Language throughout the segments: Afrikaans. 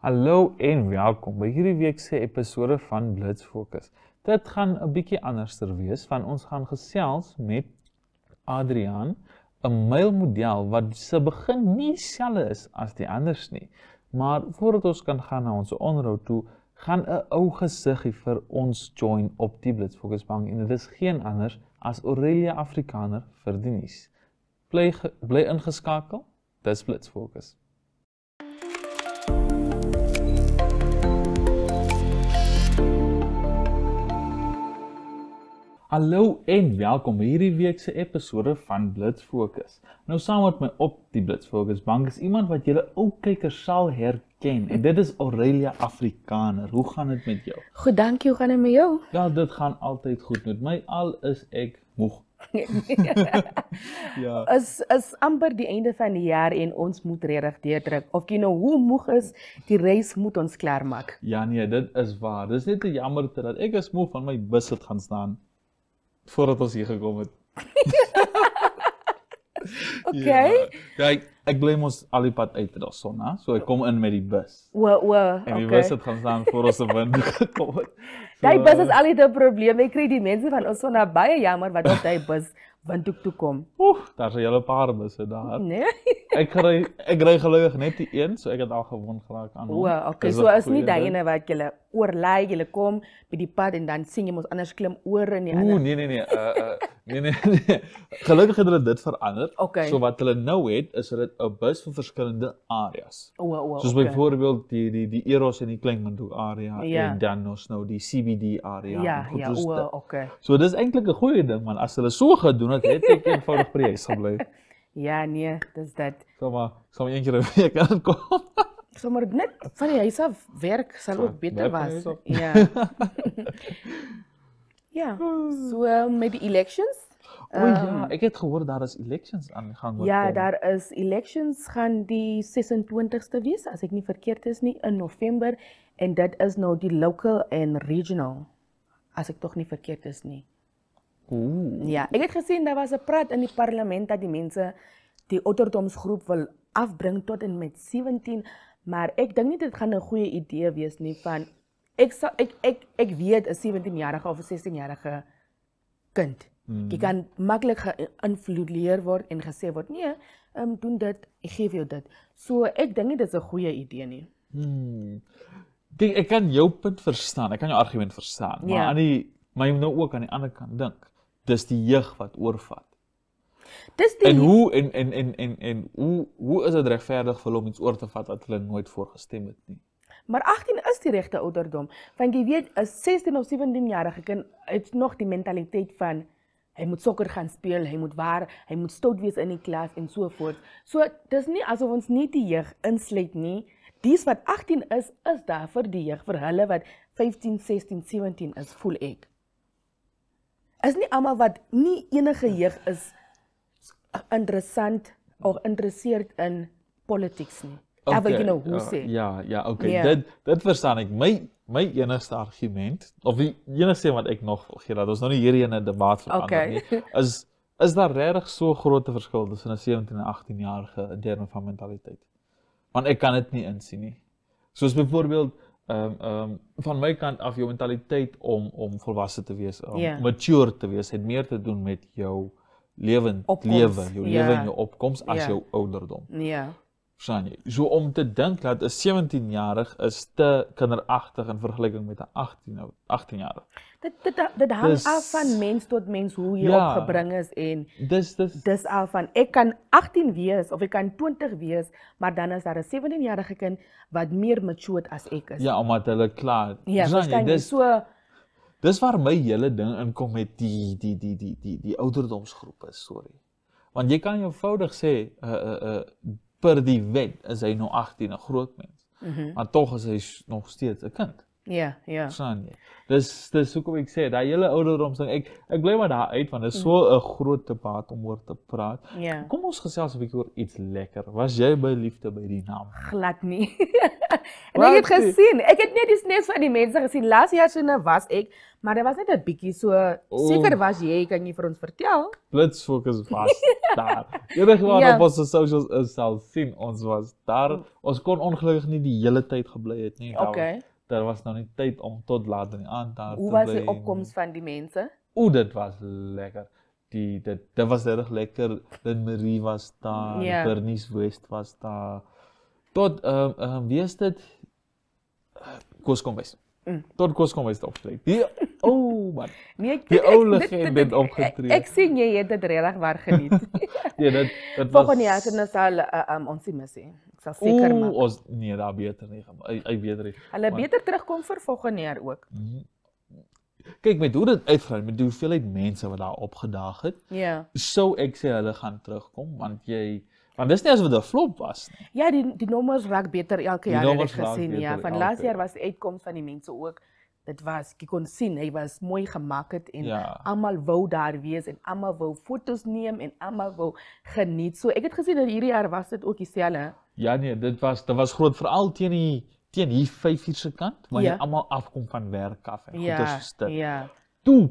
Hallo en welkom by hierdie week se episode van Blitz Fokus. Dit gaan 'n bietjie anderster wees, want ons gaan gesels met Adriaan, 'n mylmodel wat se begin nie dieselfde is as die anders nie. Maar voordat ons kan gaan na ons onderhoud toe, gaan 'n ou gesiggie vir ons join op die Blitz Fokus bank en dit is geen anders as Aurelia Afrikaner vir die nuus. Bly ingeskakel. Dis Blitz Fokus. Hallo en welkom by hierdie week se episode van Blitz Fokus. Nou saam met my op die Blitz Fokus bank is iemand wat julle ou kykers sal herken en dit is Aurelia Afrikaner. Hoe gaan dit met jou? Goed, dankie. Hoe gaan dit met jou? Ja, dit gaan altyd goed met my, al is ek moeg. Ja. Is amper die einde van die jaar en ons moet regtig deurdruk. Of jy nou hoe moeg is, die reis moet ons klaarmaak. Ja nee, dit is waar. Dis net 'n jammerte dat ek is moeg van my bus het gaan staan voordat ons hier gekom het. Okay. Ja, ek bly mos al die pad uit daar son, hè? So ek kom in met die bus. En die bus het gaan staan voor ons se wind gekom het. Die bus is altyd 'n probleem. Ek kry die mense van ons so na baie jammer wat op die bus windhoek toe kom. Daar's 'n hele paar busse daar. Nee. Ek ry gelukkig net die een, so ek het al gewoond geraak aan hom. Okay, so is nie daai ene wat jy oorlei, jy kom by die pad en dan sien jy mos anders klim oor in die ander. Nee. Gelukkig het hulle dit verander. Okay. So wat hulle nou het, is hulle 'n bus vir verskillende areas. Soos okay. byvoorbeeld die Eros en die Kleinmondhoek area Ja. en dan ons nou die CBD area. Ja, okay. So dis eintlik 'n goeie ding, man. As hulle so gedoen het, het ek eenvoudig by die huis gebly. Ja, nee, dis dit. Sal maar een keer 'n week aankom. Sommer net van die huis af werk sal ook beter werk van was. huis af. Ja. Ja, so met die elections. Ja, ek het gehoor daar is elections aan die gang. Ja, daar is elections gaan die 26ste wees, as ek nie verkeerd is nie, in November. En dit is nou die local en regional, as ek tog nie verkeerd is nie. Ja, ek het gesien, daar was 'n praat in die parlement dat die mense die ouderdomsgroep wil afbring tot en met 17, maar ek dink nie dit gaan 'n goeie idee wees nie van, ek weet 'n 17-jarige of 'n 16-jarige kind. Jy kan maklik geïnflueer word en gesê word, nee, doen dit, ek gee vir jou dit. So ek dink nie dit is 'n goeie idee nie. Ek kan jou punt verstaan, ek kan jou argument verstaan, Ja. maar jy moet nou ook aan die ander kant dink. Dis die jeug wat oorvat. Dis die En hoe is dit regverdig vir hulle om iets oor te vat wat hulle nooit voorgestem het nie? Maar 18 is die regte ouderdom. Want jy weet, 'n 16 of 17-jarige kind het nog die mentaliteit van hy moet sokker gaan speel, hy moet stout wees in die klas en so voort. So dis nie asof ons nie die jeug insluit nie. Dies wat 18 is daar vir die jeug, vir hulle wat 15, 16, 17 is, voel ek. Is nie almal wat nie enige jeug is interessant of geïnteresseerd in politics nie. Dat wil jy nou hoe sê. Ja, okay. Dit verstaan ek. My enigste argument, of die enigste wat ek nog wil gee, dat ons nou nie hierdie in 'n debat verander nie, is daar regtig so groot verskil tussen 'n 17 en 18-jarige in terme van mentaliteit? Want ek kan dit nie insien nie. Soos byvoorbeeld van my kant af, jou mentaliteit om volwasse te wees, mature te wees, het meer te doen met jou lewe en jou opkoms as jou ouderdom. Ja. Verstaan jy? So om te dink dat 'n 17-jarig is te kinderagtig in vergelyking met 'n 18-jarig. Dit hang af van mens tot mens hoe jy opgebring is en dis af van ek kan 18 wees of ek kan 20 wees, maar dan is daar 'n 17-jarige kind wat meer matured as ek is. Ja, omdat hulle klaar. Ja, verstaan jy? So dis waar my hele ding inkom met die ouderdomsgroepe, sorry. Want jy kan eenvoudig sê per die wet is hy nou 18, 'n groot mens. Maar tog is hy nog steeds 'n kind. Ja. Verstaan jy? Dis hoekom ek sê, daai hele ouderdomsding, ek bly maar daar uit want dit is so 'n groot debat om oor te praat. Ja. Kom ons gesels 'n bietjie oor iets lekker. Was jy by liefde by die naam? Glad nie. En ek het Wat? gesien, ek het net die sneeuws van die mense gesien. Laas jaar so was ek, maar dit was net 'n bietjie so, seker was jy, kan jy vir ons vertel? Blitsfokus was daar. Enige wat Ja. op ons socials is sal sien, ons was daar. Ons kon ongelukkig nie die hele tyd gebly het nie. Okay. Daar was nou nie tyd om tot laat in die aand daar Hoe te was bly. die opkoms van die mense? Dit was lekker. Dit was regtig lekker. Lynn Marie was daar, Ja. Bernice West was daar. Tot wie is dit? Koos Kombuis. Tot Koos Kombuis opgetree. Die man. Nee, Die ou legende het opgetree. Ek sien jy het dit regtig waar geniet. Ja, dit was Volgende jaar sal ons nie mis nie. Ek sal seker maak. ons nee, daar beter nie. Hy beter nie. Hulle beter terugkom vir volgende jaar ook. Kyk, met hoe dit uitgaan, met die hoeveelheid mense wat daar opgedaag het, Ja. sou ek sê hulle gaan terugkom, want dis nie asof dit 'n flop was nie. Ja, die nommers raak beter elke jaar, het ek nommers raak gesien. Ja, beter van laas elke jaar jaar. was die uitkoms van die mense ook. Dit was, jy kon sien, hy was mooi gemaak het en Ja. almal wou daar wees en almal wou foto's neem en almal wou geniet. So ek het gesien dat hierdie jaar was dit ook dieselfde. Ja nee, dit was groot veral teen hier 5:00 se kant, wanneer Ja. almal afkom van werk af en Ja, goeders soos dit. ja. Toe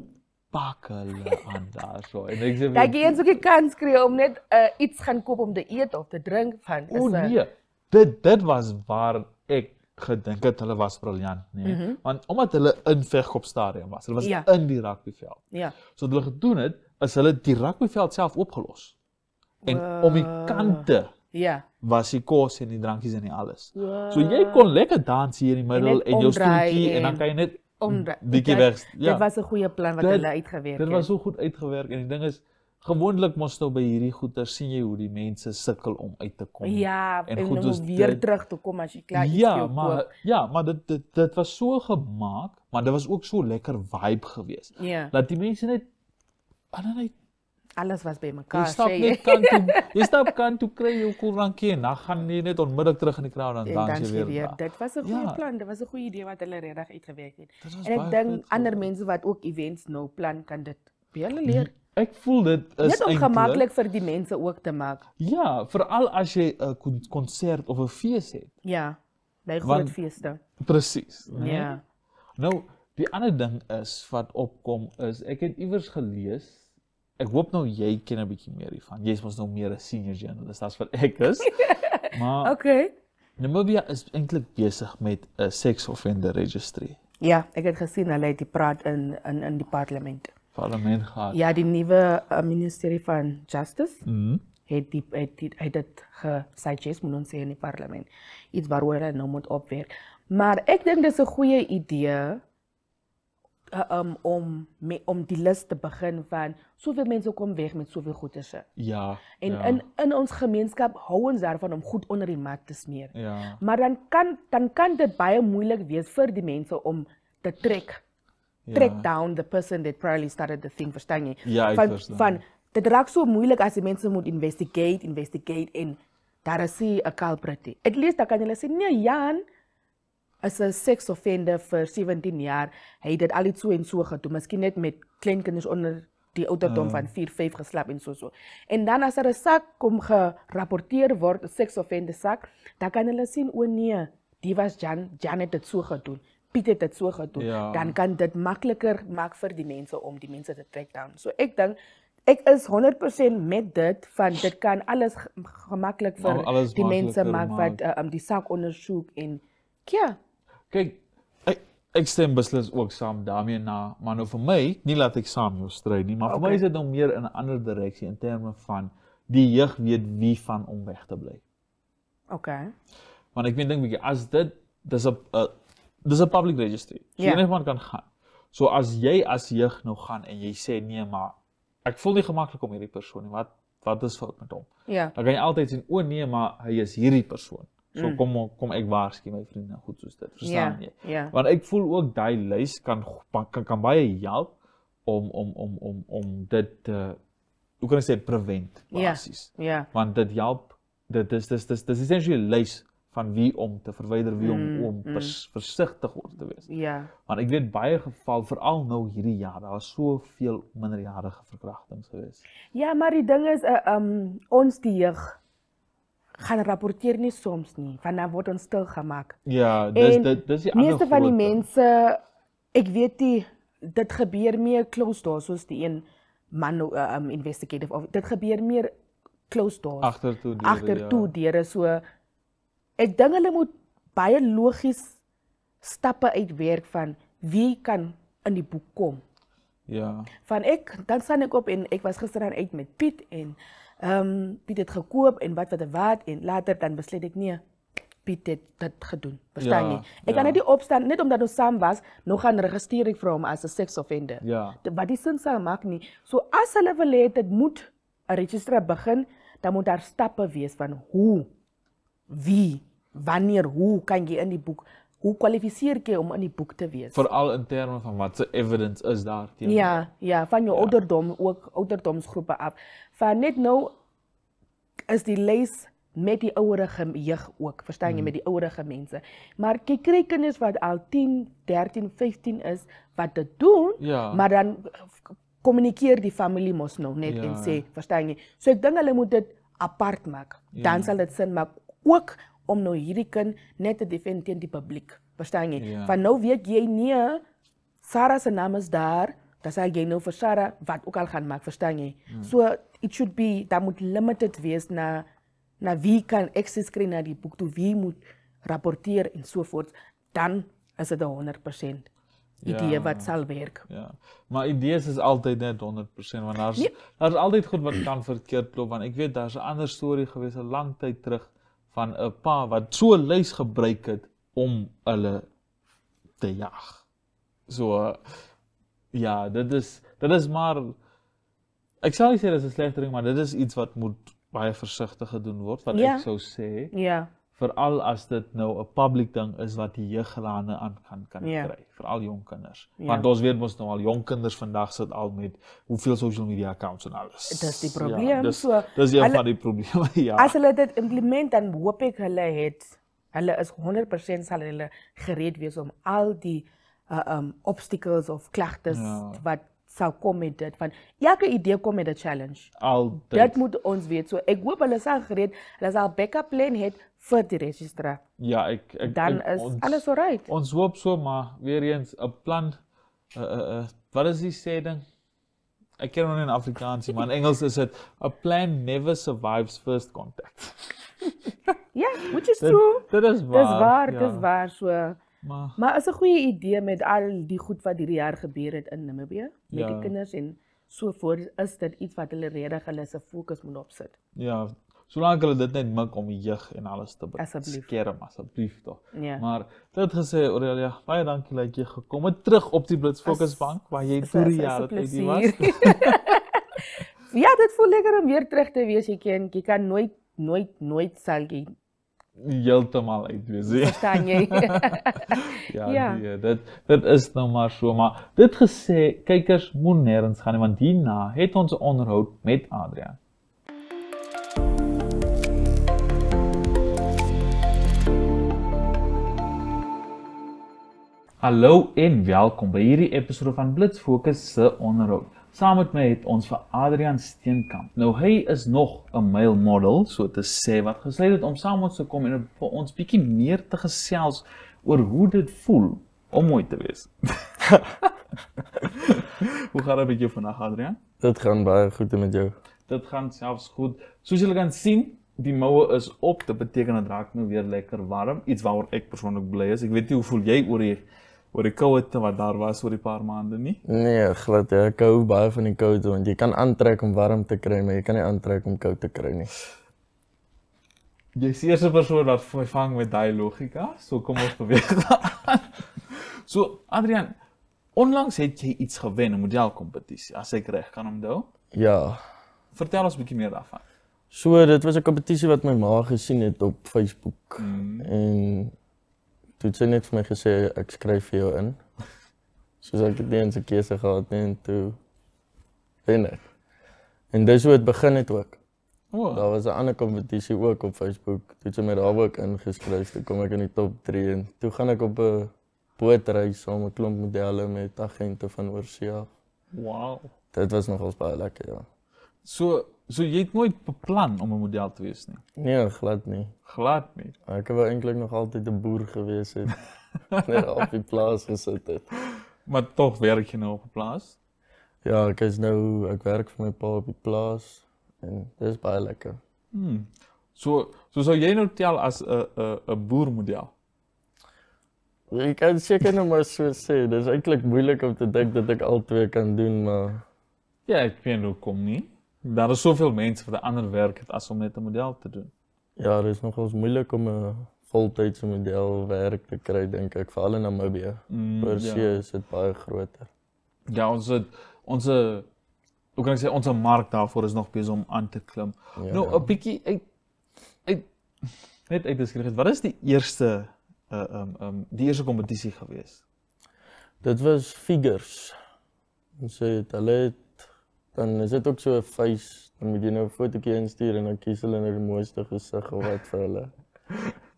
pak hulle aan daarso. En ek sê Kijk, jy eens ook die kans kry om net iets gaan koop om te eet of te drink van. nee. Dit was waar ek gedink het hulle was briljant, nee. Want omdat hulle in Vegkop stadion was, hulle was Ja. in die rugbyveld. Ja. So wat hulle gedoen het, is hulle die rugbyveld self opgelos. En om die kante Ja. was die kos en die drankies en die alles. Wow. So jy kon lekker dans hier in die middel net en jou omdraai stoeltjie en dan kan jy net bietjie Dit- weg. Ja. Dit was 'n goeie plan wat Dit- hulle uitgewerk Dit was so goed uitgewerk en die ding is gewoonlik mos nou by hierdie goeie sien jy hoe die mense sukkel om uit te kom. Ja, en goed om soos weer dit- terug te kom as jy klaar iets Ja, wil maar koop. dit was so gemaak, maar dit was ook so lekker vibe geweest. Ja, Dat die mense net net alles was by jy mekaar. stap sê net kant toe, jy stap kant toe kry jou koelrankie en dan gaan jy net onmiddellik terug in die crowd en En dan dan jy weer. daar. Dit was 'n goeie Ja. plan, dit was 'n goeie idee wat hulle regtig uitgewerk het. Dit was En ek baie dink goed ander geweest. mense wat ook events nou plan kan dit by hulle leer. Ek voel dit is Net om eintlik- gemaklik vir die mense ook te maak. Ja, veral as jy 'n konsert of 'n fees het. Ja, by Want- groot feeste. Presies. Nee? Ja. Nou, die ander ding is wat opkom is ek het iewers gelees. Ek hoop nou jy ken 'n bietjie meer hiervan. Jy's mos nou meer 'n senior journalist as wat ek is. Maar Okay. Namibia is eintlik besig met 'n sex offender registry. Ja, ek het gesien hulle het die praat in die parlement. Parlement gehad. Ja, die nuwe ministerie van Justice Mhm. het dit gesuggest moet ons sê in die parlement. Iets waaroor hulle nou moet opwerk. Maar ek dink dis 'n goeie idee om die lys te begin van soveel mense kom weg met soveel goederse. Ja. En ja, in ons gemeenskap hou ons daarvan om goed onder die mat te smeer. ja. Maar dan kan dit baie moeilik wees vir die mense om te trek down the person that probably started the thing, verstaan jy? Ja, ek verstaan. Dit raak so moeilik as die mense moet investigate en daar is nie 'n culprit nie. At least dan kan hulle sê, nee, Jan is 'n sex offender vir 17 jaar. Hy het dit al iets so en so gedoen, miskien net met kleinkinders onder die ouderdom van 4, 5 geslap en so. En dan as 'n saak kom gerapporteer word, 'n sex offender saak, dan kan hulle sien, o nee, die was Jan het dit so gedoen. Piet het dit so gedoen. Ja. Dan kan dit makliker maak vir die mense om die mense te track down. So ek dink ek is 100% met dit van dit kan alles gemaklik vir Alles die mense makliker maak wat die saak ondersoek en ja. Kyk, ek stem beslis ook saam daarmee na, maar nou vir my, nie laat ek saam jou stry nie, maar vir my is dit nou meer in 'n ander direksie in terme van die jeug weet wie van om weg te bly. Okay. Want ek dink bietjie as dis 'n public registry. So Ja. enigiemand kan gaan. So as jy as jeug nou gaan en jy sê nee, maar ek voel nie gemaklik om hierdie persoon nie. Wat is fout met hom? Ja. Dan kan jy altyd sien, o nee, maar hy is hierdie persoon. So kom ek waarsku my vriende goed soos dit. Verstaan jy? Ja. Want ek voel ook daai lys kan baie help om dit hoe kan ek sê prevent basies. Ja. Want dit help dis essentially 'n lys van wie om te verwyder, wie om versigtig te wees. Ja. Want ek weet baie geval veral nou hierdie jaar, daar was soveel minderjarige verkrachtings gewees. Ja, maar die ding is ons die jeug gaan rapporteer nie soms nie, want dan word ons stil gemaak. Ja, En dis die ander meeste van die groot ding. mense, ek weet nie, dit gebeur meer close doors soos die een man investigative of dit gebeur meer close doors. Agtertoe deure. So ek dink hulle moet baie logies stappe uitwerk van wie kan in die boek kom. Ja. Van dan staan ek op en ek was gisteraan uit met Piet en Piet het gekoop en wat en later dan besluit ek nee, Piet het dit gedoen. Verstaan jy? Ek kan net nie opstaan net omdat ons saam was, nog gaan registreer ek vir hom as 'n sex offender. Ja. Wat die sin sal maak nie. So as hulle wil hê dit moet 'n register begin, dan moet daar stappe wees van hoe, wie, wanneer, hoe kan jy in die boek, hoe kwalifiseer jy om in die boek te wees? Veral in terme van wat se evidence is daar teen. Ja, van jou ouderdom, ook ouderdomsgroepe af. Van net nou is die lys met die ouerige jeug ook, verstaan jy, met die ouerige mense. Maar jy kry kinders wat al 10, 13, 15 is, wat dit doen, maar dan kommunikeer die familie mos nou net en sê, verstaan jy. So ek dink hulle moet dit apart maak. Dan sal dit sin maak ook om nou hierdie kind net te defend teen die publiek. Verstaan jy? Van nou weet jy nie, Sarah se naam is daar, dan sal jy nou vir Sarah wat ook al gaan maak, verstaan jy? So it should be, dat moet limited wees na wie kan access kry na die boek toe, wie moet rapporteer en sovoorts, dan is dit 100% idee wat sal werk. Ja, maar idees is altyd net 100%, want daar's altyd goed wat kan verkeerd loop, want ek weet daar's 'n ander storie gewees 'n lang tyd terug van 'n pa wat so 'n lys gebruik het om hulle te jag. So ja, dit is maar, ek sal nie sê dit is 'n slegte ding, maar dit is iets wat moet baie versigtig gedoen word, wat ek sou sê. Ja. Veral as dit nou 'n public ding is wat die jeug hande aan kan kry, veral jong kinders. Want ons weet mos nou al jong kinders vandag sit al met hoeveel social media accounts en alles. Dis die probleem. Dis een van die probleme, ja. As hulle dit implement, dan hoop ek hulle is 100% sal hulle gereed wees om al die obstacles of klagtes wat sal kom met dit, van elke idee kom met 'n challenge. Dit moet ons weet. So ek hoop hulle sal gereed, hulle sal backup plan het vir die registrar. Ja, dan is alles alright. Ons hoop so, maar weer eens 'n plan, wat is die sê ding? Ek ken hom nie in Afrikaans nie, maar in Engels is dit a plan never survives first contact. Ja, which is true. Dit is waar. Dis waar so. Maar is 'n goeie idee met al die goed wat hierdie jaar gebeur het in Namibië met die kinders en so voort, is dit iets wat hulle redig hulle se fokus moet opsit. Ja, solank hulle dit net mik om die jeug en alles te beskerm, asseblief tog. Ja. Maar dit gesê, Aurelia, baie dankie dat jy gekom het terug op die Blitz Fokusbank waar jy toe die jare tyd was. Ja, dit voel lekker om weer terug te wees. Jy kan nooit sal jy heeltemal uitwees. Verstaan jy? Dit is nou maar so, maar dit gesê, kykers moet nêrens gaan nie, want hierna het ons 'n onderhoud met Adriaan. Hallo en welkom by hierdie episode van Blitz Fokus se onderhoud. Saam met my het ons vir Adriaan Steenkamp. Nou hy is nog 'n male model, so te sê, wat gesluit het om saam met ons te kom en vir ons bietjie meer te gesels oor hoe dit voel om mooi te wees. Hoe gaan dit met jou vandag, Adriaan? Dit gaan baie goed met jou. Dit gaan selfs goed. Soos julle kan sien, die moue is op. Dit beteken dit raak nou weer lekker warm. Iets waaroor ek persoonlik bly is. Ek weet nie hoe voel jy oor die koue wat daar was oor die paar maande nie? Nee, glad ja. Ek hou baie van die koue, want jy kan aantrek om warm te kry, maar jy kan nie aantrek om koud te kry nie. Jy is die eerste persoon wat my vang met daai logika, so kom ons beweeg aan. So, Adriaan, onlangs het jy iets gewen, 'n modelkompetisie, as ek reg kan onthou. Ja. Vertel ons 'n bietjie meer daarvan. So, dit was 'n kompetisie wat my ma gesien het op Facebook. En toe het sy net vir my gesê, ek skryf vir jou in. Soos ek het nie eens 'n keuse gehad nie, en toe wen ek. En dis hoe het begin het ook. Daar was 'n ander kompetisie ook op Facebook. Toe het sy my daar ook ingeskryf, toe kom ek in die top 3 en toe gaan ek op 'n bootreis saam met 'n klomp modelle met agente van oorsee af. Wow. Dit was nogals baie lekker, ja. So jy het nooit beplan om 'n model te wees nie. Nee, glad nie. Glad nie. Ek wou eintlik nog altyd 'n boer gewees het. Net op die plaas gesit het. Maar tog werk jy nou op 'n plaas? Ja, ek werk vir my pa op die plaas en dis baie lekker. So sou jy nou tel as 'n boermodel? Jy kan seker nou maar so sê, dis eintlik moeilik om te dink dat ek al twee kan doen, maar Ja, ek weet hoekom nie. Daar is soveel mense wat 'n ander werk het as om net 'n model te doen. ja, dis nogals moeilik om 'n voltydse model werk te kry, dink ek, veral in Namibië. Per se is dit baie groter. Ja, hoe kan ek sê, ons mark daarvoor is nog besig om aan te klim. Ja. Nou, 'n bietjie net uit geskryf. Wat is die eerste kompetisie gewees? Dit was figures. Dan is dit ook so 'n face, dan moet jy nou 'n fotootjie instuur en dan kies hulle nou die mooiste gesig of wat vir hulle.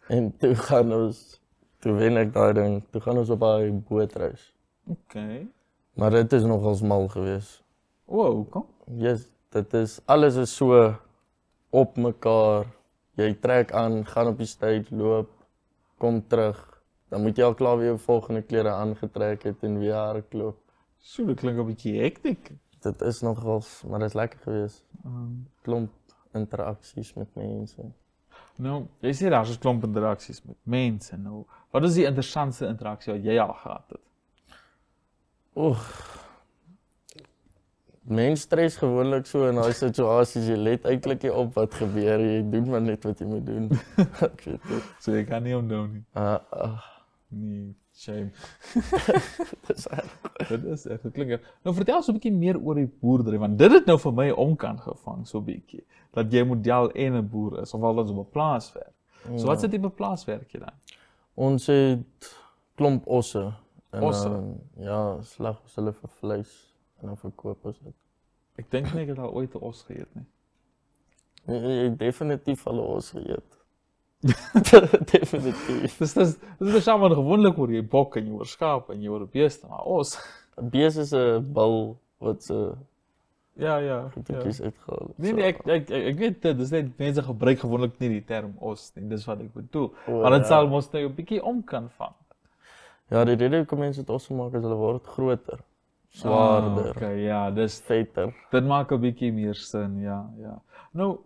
En toe wen ek daai ding, toe gaan ons op daai bootreis. Okay. Maar dit is nogal smal geweest. Hoekom? Yes, alles is so op mekaar. Jy trek aan, gaan op die stage, loop, kom terug. Dan moet jy al klaar weer jou volgende klere aangetrek het en weer hardloop. So, dit klink 'n bietjie hektiek. Dit is nogals, maar dit is lekker geweest. Klomp interaksies met mense. Nou, jy sê daar is 'n klomp interaksies met mense. Nou, wat is die interessantste interaksie wat jy al gehad het? Mense stres gewoonlik so in daai situasies, jy let eintlik nie op wat gebeur, jy doen maar net wat jy moet doen. Ek weet dit. So jy kan nie onthou nie. Nee, shame. Dit is echt, dit klink. Nou vertel so 'n bietjie meer oor die boerdery, want dit het nou vir my omkant gevang so 'n bietjie. Dat jy model en 'n boer is, of al ons op 'n plaas werk. So wat sit jy op 'n plaas werk jy dan? Ons het klomp osse. En Osse? Ja, slag ons hulle vir vleis en dan verkoop ons dit. Ek dink nie ek het al ooit 'n os geëet nie. Jy het definitief al 'n os geëet. Definitief. Dis besamel gewoonlik oor jy bok en jy oor skaap en jy oor beeste, maar os. 'n Bees is 'n bul wat se Ja. goedjies uitgehaal het. Nee, ek weet dit, dis net mense gebruik gewoonlik nie die term os nie, dis wat ek bedoel. O, Maar dit ja. sal mos nou 'n bietjie om kan vang. Ja, die rede hoekom mense dit osse maak is hulle word groter, swaarder, Okay, ja, dis vetter. dit maak 'n bietjie meer sin, ja. Nou,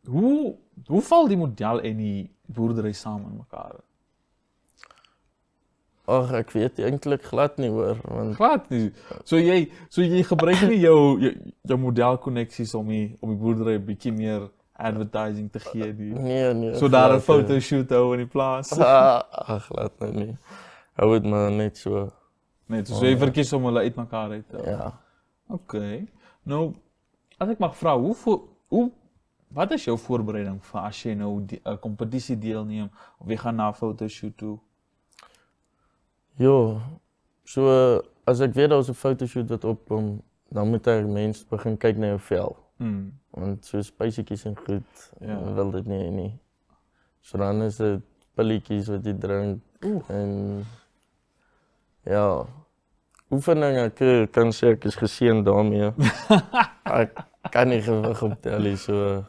hoe val die model en die boerdery saam in mekaar? Ag, ek weet eintlik glad nie hoor, want Glad nie. So jy gebruik nie jou model koneksies om die boerdery 'n bietjie meer advertising te gee nie. nee. So daar 'n glad nie. fotoshoot hou in die plaas. Glad nou nie. Hou dit maar net so. Net so jy verkies om hulle uitmekaar uit te hou. Ja. Okay. Nou, as ek mag vra, wat is jou voorbereiding vir as jy nou 'n kompetisie deelneem of jy gaan na 'n fotoshoot toe? Jo. So as ek weet daar's 'n fotoshoot wat opkom, dan moet mense begin kyk na jou vel. Want so spysietjies en goed, wil dit nie. So dan is dit pilletjies wat jy drink en ja, oefening ek kan sê ek is geseën daarmee. Ek kan nie gewig optel nie, so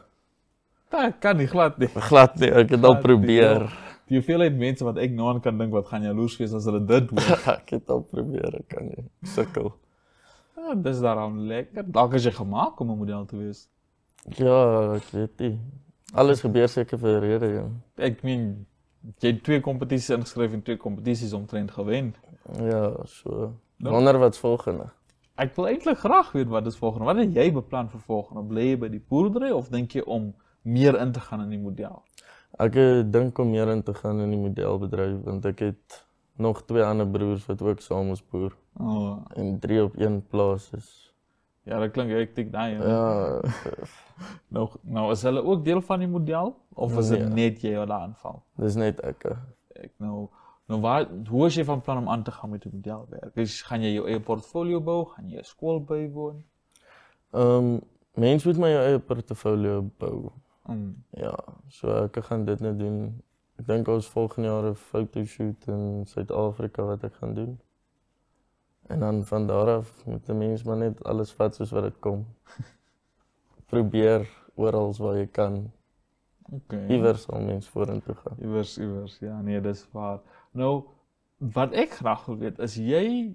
Dit kan nie glad nie. glad nie, ek het al probeer. Die hoeveelheid mense wat ek nou aan kan dink wat gaan jaloers wees as hulle dit hoor. Ek het al probeer, ek kan nie, sukkel. Ja, dis daarom lekker. Dalk is jy gemaak om 'n model te wees. Ja, ek weet nie. Alles gebeur seker vir 'n rede, ja. Ek meen, jy het 2 kompetisies ingeskryf en 2 kompetisies omtrent gewen. Ja, so. Wonder wat's volgende. Ek wil eintlik graag weet wat is volgende. Wat het jy beplan vir volgende? Bly jy by die boerdery of dink jy om meer in te gaan in die model? Ek dink om meer in te gaan in die modelbedryf, want ek het nog 2 ander broers wat ook saam ons boer. En 3 op 1 plaas is. Ja, dat klink hektiek daai. Ja, Nou is hulle ook deel van die model of is dit net jy wat daar aanval? dis net ek. Hoe is jy van plan om aan te gaan met die modelwerk? Gaan jy jou eie portfolio bou? Gaan jy 'n skool bywoon? Mens moet my jou eie portfolio bou. Mm. Ja, so ek gaan dit nou doen. Ek dink ons volgende jaar 'n fotoshoot in Suid-Afrika wat ek gaan doen. En dan van daar af moet die mens maar net alles vat soos wat dit kom. probeer oral waar jy kan. Okay. Iewers sal mens vorentoe gaan. Iewers, ja, nee, dis waar. Nou, wat ek graag wil weet, is jy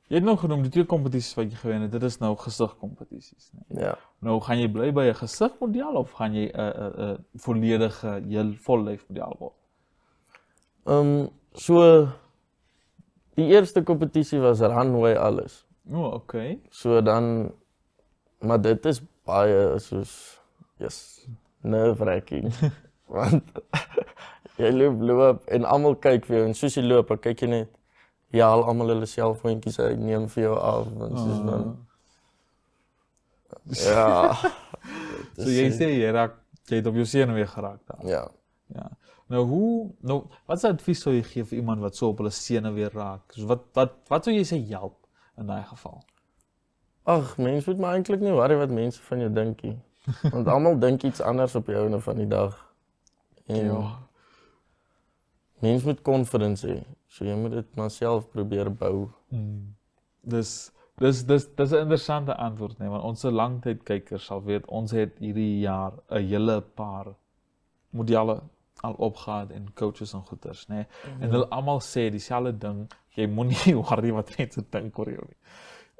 het nou genoem die 2 kompetisies wat jy gewen het, dit is nou gesigkompetisies, nee. Ja. Nou, gaan jy bly by 'n gesigmodel of gaan jy 'n volledige, vollyf model word? So, die eerste kompetisie was runway alles. Okay. So dan, maar dit is baie soos, nerve-wracking. Want jy loop en almal kyk vir jou en soos jy loop, dan kyk jy net, haal almal hulle selfoontjies uit, neem vir jou af, en soos dan, ja. So jy sê jy het op jou senuwee geraak daar. Ja. Ja. Nou, wat se advies sou jy gee vir iemand wat so op hulle senuwee raak? So wat sou jy sê help in daai geval? Ag, mense moet maar eintlik nie worry wat mense van jou dink nie. Want almal dink iets anders op jou einde van die dag. En mens moet confidence hê. So jy moet dit maar self probeer bou. Dis 'n interessante antwoord, nee, want ons langtydkykers sal weet ons het hierdie jaar 'n hele paar modelle al opgehad en coaches en goeters, nee. En hulle almal sê dieselfde ding, jy moenie worry wat mense dink oor jou nie.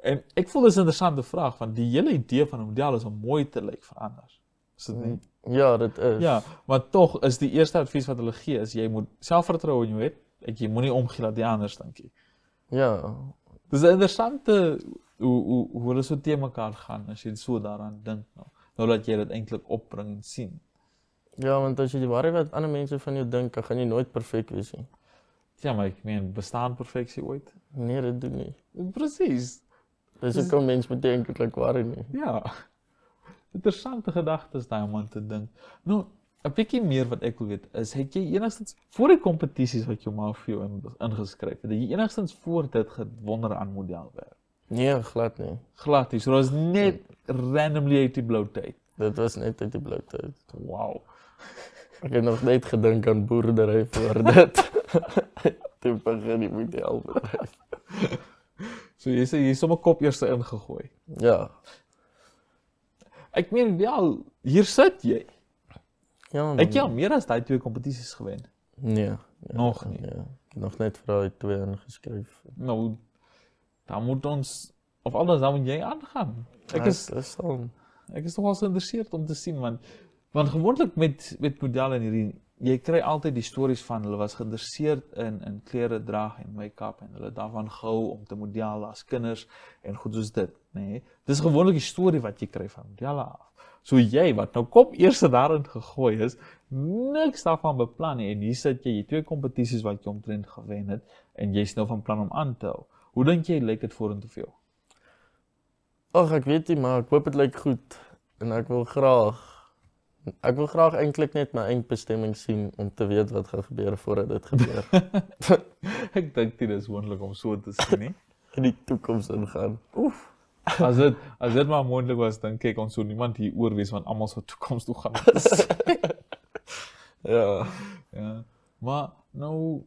En ek voel dis 'n interessante vraag, want die hele idee van 'n model is om mooi te lyk vir ander. Is dit nie? Ja, dit is. Ja, maar tog is die eerste advies wat hulle gee is jy moet selfvertroue in jou hê, jy moenie omgee dat die anders dink nie. Ja. Dis 'n interessante hoe hulle so te mekaar gaan as jy so daaraan dink nou dat jy dit eintlik opbring en sien. Ja, want as jy worry wat ander mense van jou dink, dan gaan jy nooit perfek wees nie. Ja, maar ek meen, bestaan perfeksie ooit? Nee, dit doen nie. Presies. Dis hoekom mense moet eintlik worry nie. Ja. Interessante gedagtes daai om aan te dink. Nou, 'n bietjie meer wat ek wil weet is, het jy enigstens voor die kompetisies wat jou ma vir jou ingeskryf het, jy enigstens voor dit gewonder aan modelwerk? Nee, glad nie. Glad nie. So dit was net randomly uit die blou tyd. Dit was net uit die blou tyd. Wow. Ek het nog net gedink aan boerdery voor dit. Toe begin die modelbedryf. So jy sê jy sommer kop eers ingegooi. Ja. Ek meen wel, hier sit jy. Ja, man. Ek al meer as daai 2 kompetisies gewen. Nee. Nog nie. Ja. Ek het nog net vir daai 2 ingeskryf. Nou, dan moet ons, of anders dan moet jy aangaan. Ek is nogal geïnteresseerd om te sien, want gewoonlik met modelle en hierdie, jy kry altyd die stories van hulle was geïnteresseerd in klere dra en make-up en hulle daarvan gehou om te model as kinders en goed soos dit, nee. Dis gewoonlik die storie wat jy kry van modelle af. So jy wat nou kop eers daarin gegooi is, niks daarvan beplan nie en hier sit jy 2 kompetisies wat jy omtrent gewen het en jy's nou van plan om aan te hou. Hoe dink jy lyk dit vorentoe vir jou? Ag, ek weet nie, maar ek hoop dit lyk goed en ek wil graag eintlik net my eindbestemming sien om te weet wat gaan gebeur voordat dit gebeur. Ek dink dit is moontlik om so te sien, nie? In die toekoms ingaan. Oef. As dit maar moontlik was, dan kyk ons so niemand hier oor wees want almal se toekoms toe gaan. Ja. Maar nou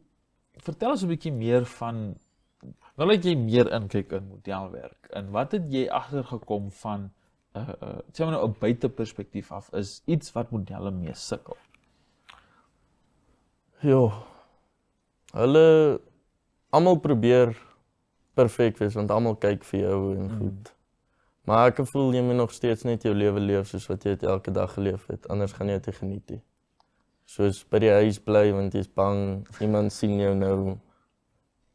vertel ons 'n bietjie meer van nou dat jy meer inkyk in modelwerk. En wat het jy agtergekom van sê maar nou 'n buiteperspektief af is iets wat modelle mee sukkel? Ja. Hulle almal probeer perfek wees want almal kyk vir jou en goed. Maar ek voel jy moet nog steeds net jou lewe leef soos wat jy dit elke dag geleef het, anders gaan jy dit geniet nie. Soos by die huis bly want jy's bang iemand sien jou nou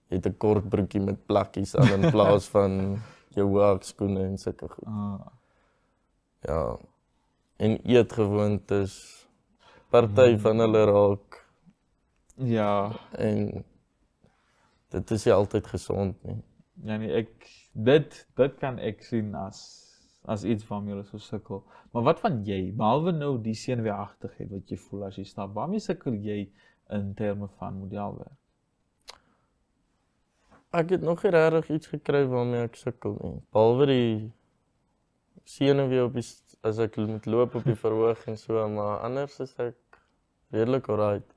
jy het 'n kort broekie met plakkies aan in plaas van jou werkskoene en sulke goed. Ja. En eetgewoontes party van hulle raak. Ja. En dit is nie altyd gesond nie. Ja nee, dit kan ek sien as iets waarmee hulle so sukkel. Maar wat van jy? Behalwe nou die senuweeagtigheid wat jy voel as jy stap, waarmee sukkel jy in terme van modelwerk? Ek het nog nie regtig iets gekry waarmee ek sukkel nie. Behalwe die senuwee op die as ek moet loop op die verhoog en so, maar anders is ek redelik alright.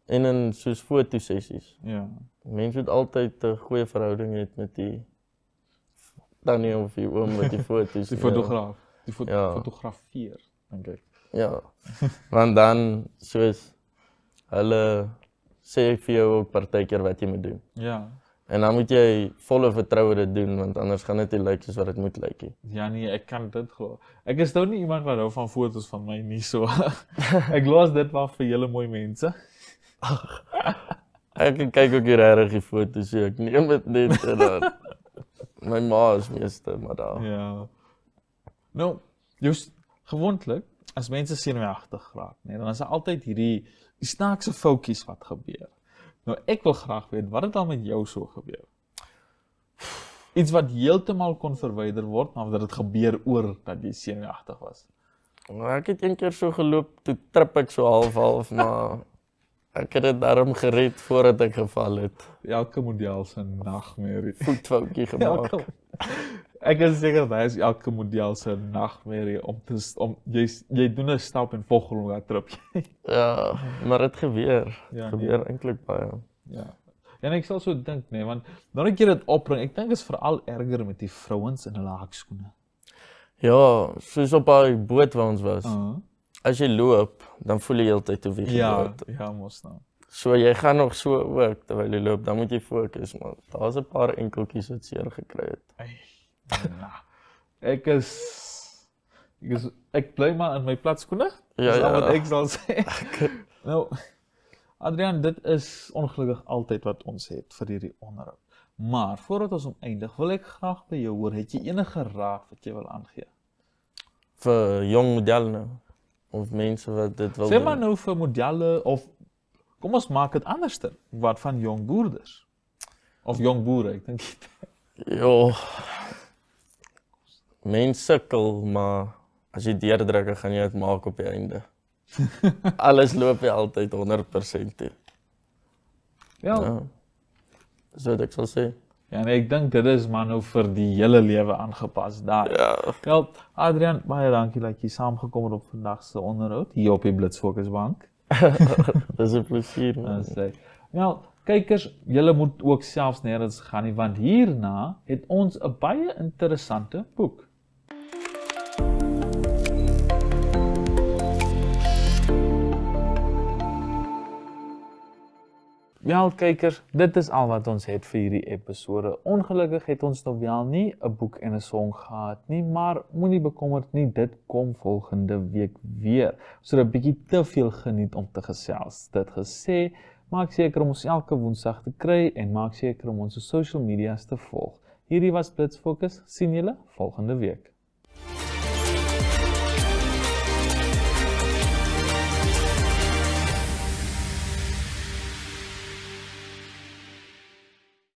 En in soos fotosessies. Ja. Mense moet altyd 'n goeie verhouding hê met die tannie of die oom met die foto's. Die fotograaf. Die Ja. fotografeer, dink ek. Ja, want dan soos hulle sê vir jou ook partykeer wat jy moet doen. Ja. En dan moet jy volle vertroue dit doen, want anders gaan dit nie lyk soos wat dit moet lyk nie. Ja nee, ek kan dit glo. Ek is nou nie iemand wat hou van foto's van my nie so. Ek los dit maar vir julle mooi mense. Ek kyk ook hier regtig die foto's, so ek neem dit net en dan my ma is meeste, maar daar. Ja. Nou, just gewoonlik as mense senuweeagtig raak, nee, dan is daar altyd hierdie snaakse foutjies wat gebeur. Nou ek wil graag weet wat het al met jou so gebeur? Iets wat heeltemal kon verwyder word, maar dat dit gebeur oor dat jy senuweeagtig was. Maar ek het een keer so geloop, toe trip ek so half, maar ek het dit daarom gered voordat ek geval het. Elke model se nagmerrie. Voetfoutjie gemaak. Ek is seker dat is elke model se nagmerrie om jy doen 'n stap en volgende daar trip jy. Ja, maar dit gebeur. Ja, Gebeur eintlik baie. Ja. En ek sal so dink, nee, want nou dat jy dit opbring, ek dink is veral erger met die vrouens in hulle hakskoene. Ja, soos op daai boot waar ons was. Uh-huh. As jy loop, dan voel jy heeltyd hoe wie Ja, boot. ja, mos nou. So jy gaan nog so ook terwyl jy loop, dan moet jy fokus, maar daar's 'n paar enkeltjies wat seer gekry het. Nou, ek bly maar in my platskoene. Ja, Dis al ja. wat ek sal sê. Nou, Adrian, dit is ongelukkig altyd wat ons het vir hierdie onderhoud. Maar voordat ons eindig, wil ek graag by jou hoor, het jy enige raad wat jy wil aangee? Vir jong modelle nou, of mense wat dit wil Sê maar nou vir modelle of kom ons maak dit anderster. Wat van jong boerders? Of jong boere, ek dink. Ja. Mense sukkel, maar as jy deurdruk, gaan jy dit maak op die einde. Alles loop jy altyd 100% toe. Wel, Ja. Dis wat ek sal sê. ja, nee, ek dink dit is maar nou vir die hele lewe aangepas daar. Ja. Wel, Adrian, baie dankie dat jy saamgekom het op vandag se onderhoud hier op die Blitz Fokus bank. Dis 'n plesier. man. Wel, kykers, julle moet ook selfs nêrens gaan nie, want hierna het ons 'n baie interessante boek. Wel kykers, dit is al wat ons het vir hierdie episode. Ongelukkig het ons nog wel nie 'n boek en 'n song gehad nie, maar moenie bekommerd nie, dit kom volgende week weer. So 'n bietjie te veel geniet om te gesels. Dit gesê, maak seker om ons elke Woensdag te kry en maak seker om ons social media's te volg. Hierdie was Blitz Fokus. Sien julle volgende week.